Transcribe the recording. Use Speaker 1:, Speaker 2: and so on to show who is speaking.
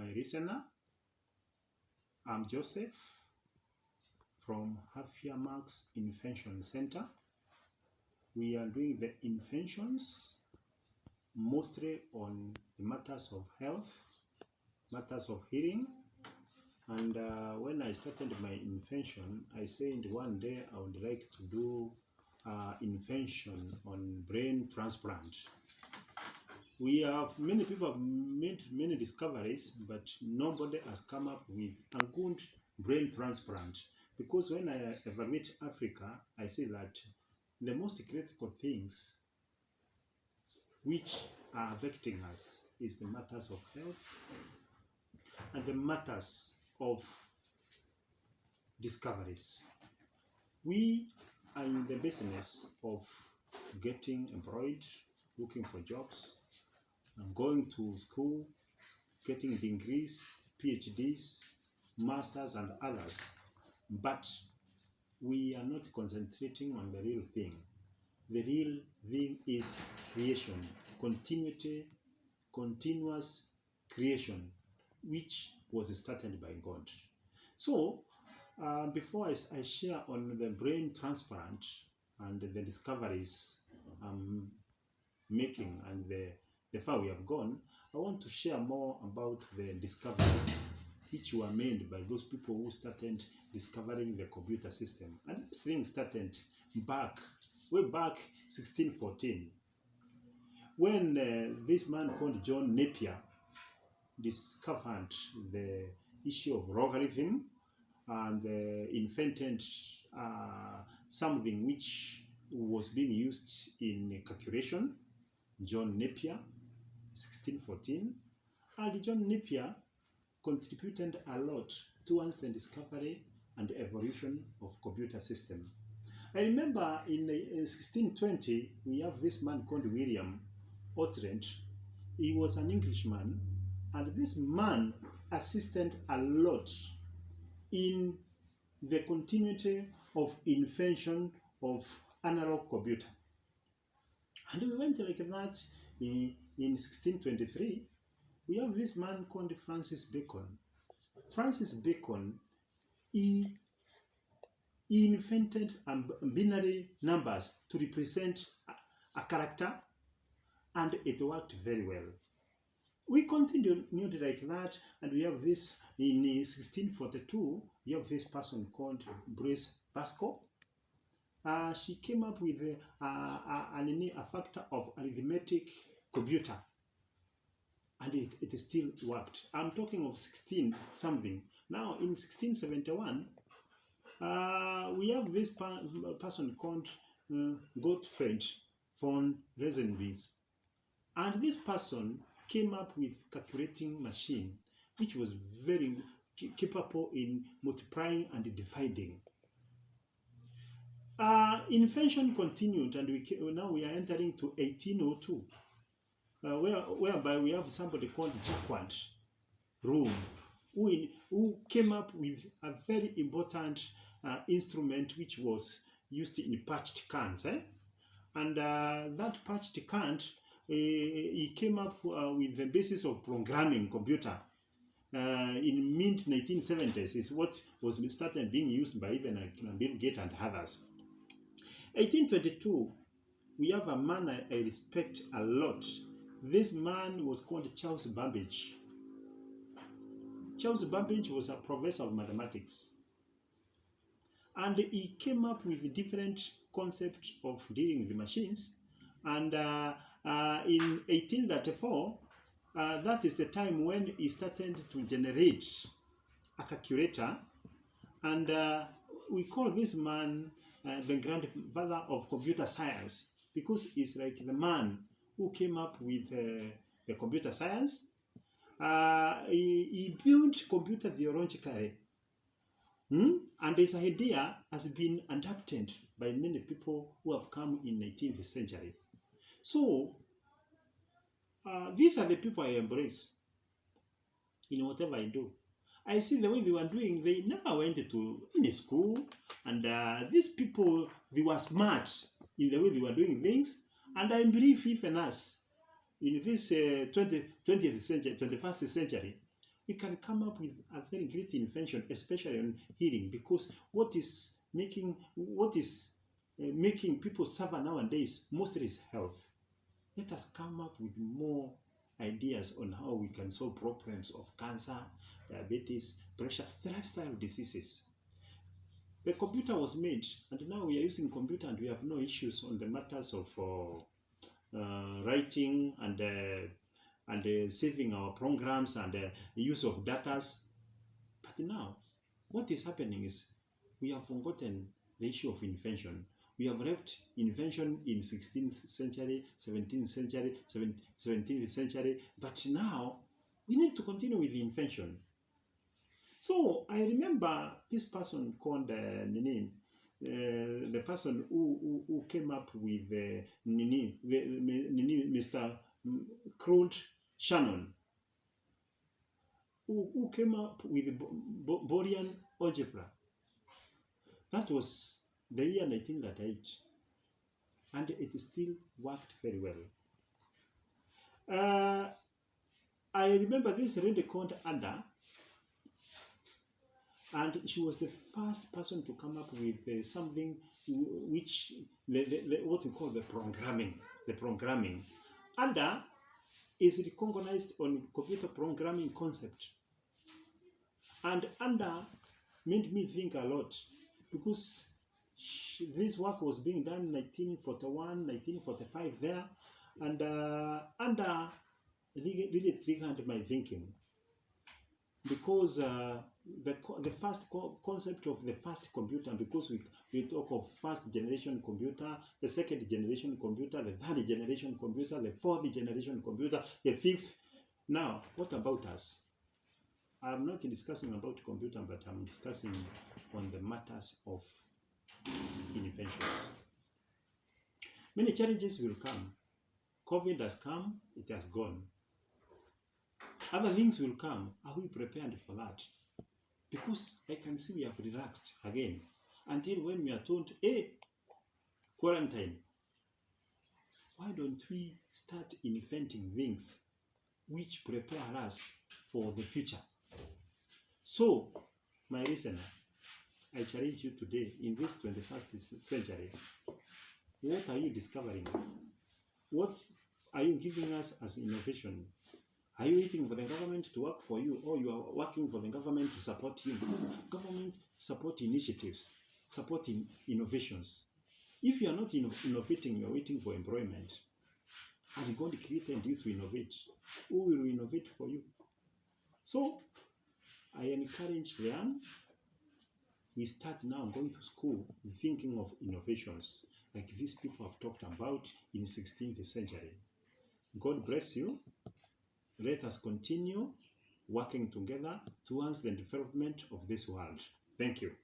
Speaker 1: my listener. I'm Joseph from Afyamax Invention Center. We are doing the inventions mostly on the matters of health, matters of healing. And when I started my invention, I said one day I would like to do invention on brain transplant. Many people have made many discoveries, but nobody has come up with a good brain transplant. Because when I evaluate Africa, I see that the most critical things which are affecting us is the matters of health and the matters of discoveries. We are in the business of getting employed, looking for jobs, and going to school, getting degrees, PhDs, masters, and others. But we are not concentrating on the real thing. The real thing is creation, continuity, continuous creation, which was started by God. So, before I share on the brain transplant and the discoveries I'm making and the far we have gone, I want to share more about the discoveries which were made by those people who started discovering the computer system. And this thing started way back 1614, when this man called John Napier discovered the issue of logarithm and invented something which was being used in calculation. John Napier, 1614, and John Napier contributed a lot towards the discovery and evolution of computer system. I remember in 1620, we have this man called William Oughtred. He was an Englishman, and this man assisted a lot in the continuity of invention of analog computer. And we went like that in 1623. We have this man called Francis Bacon. Francis Bacon, he invented binary numbers to represent a character, and it worked very well. We continued like that, and we have this in 1642. We have this person called Blaise Pascal. She came up with a factor of arithmetic computer, and it still worked. I'm talking of 16 something. Now in 1671, we have this person called Gottfried von Reisenbeis, and this person came up with calculating machine which was very capable in multiplying and dividing. Invention continued, and now we are entering to 1802, whereby we have somebody called Jacquard Room, who came up with a very important instrument which was used in patched cans. And that patched can, he came up with the basis of programming computer. In mid-1970s is what was started being used by even Bill Gates and others. 1822, we have a man I respect a lot. This man was called Charles Babbage. Charles Babbage was a professor of mathematics, and he came up with different concepts of dealing with machines. And in 1834, that is the time when he started to generate a calculator, and we call this man the grandfather of computer science, because he's like the man who came up with the computer science. He built computer theologically, and his idea has been adapted by many people who have come in the 19th century. So these are the people I embrace in whatever I do. I see the way they were doing. They never went to any school, and these people, they were smart in the way they were doing things. And I believe even us in this 20th century, 21st century, we can come up with a very great invention, especially on healing, because what is making people suffer nowadays mostly is health. Let us come up with more ideas on how we can solve problems of cancer, diabetes, pressure, the lifestyle diseases. The computer was made, and now we are using computer, and we have no issues on the matters of writing and saving our programs and use of data. But now, what is happening is we have forgotten the issue of invention. We have left invention in 16th century, 17th century, 17th century, but now we need to continue with the invention. So I remember this person called the person who came up with Mr. Claude Shannon, who came up with Boolean algebra. That was the year 1938, and it still worked very well. I remember this lady called Ada, and she was the first person to come up with something which what we call the programming. Ada is recognized on computer programming concept, and Ada made me think a lot, because this work was being done in 1941, 1945 there, and Ada really triggered my thinking, because the first concept of the first computer, because we talk of first generation computer, the second generation computer, the third generation computer, the fourth generation computer, the fifth. Now, what about us? I'm not discussing about computer, but I'm discussing on the matters of inventions. Many challenges will come. COVID has come, it has gone. Other things will come. Are we prepared for that? Because I can see we have relaxed again until when we are told, hey, quarantine. Why don't we start inventing things which prepare us for the future? So, my listener, I challenge you today in this 21st century. What are you discovering? What are you giving us as innovation? Are you waiting for the government to work for you, or you are working for the government to support you? Because government support initiatives, supporting innovations. If you are not innovating, you are waiting for employment. And God created you to innovate. Who will innovate for you? So, I encourage the young. We start now going to school thinking of innovations like these people have talked about in 16th century. God bless you. Let us continue working together towards the development of this world. Thank you.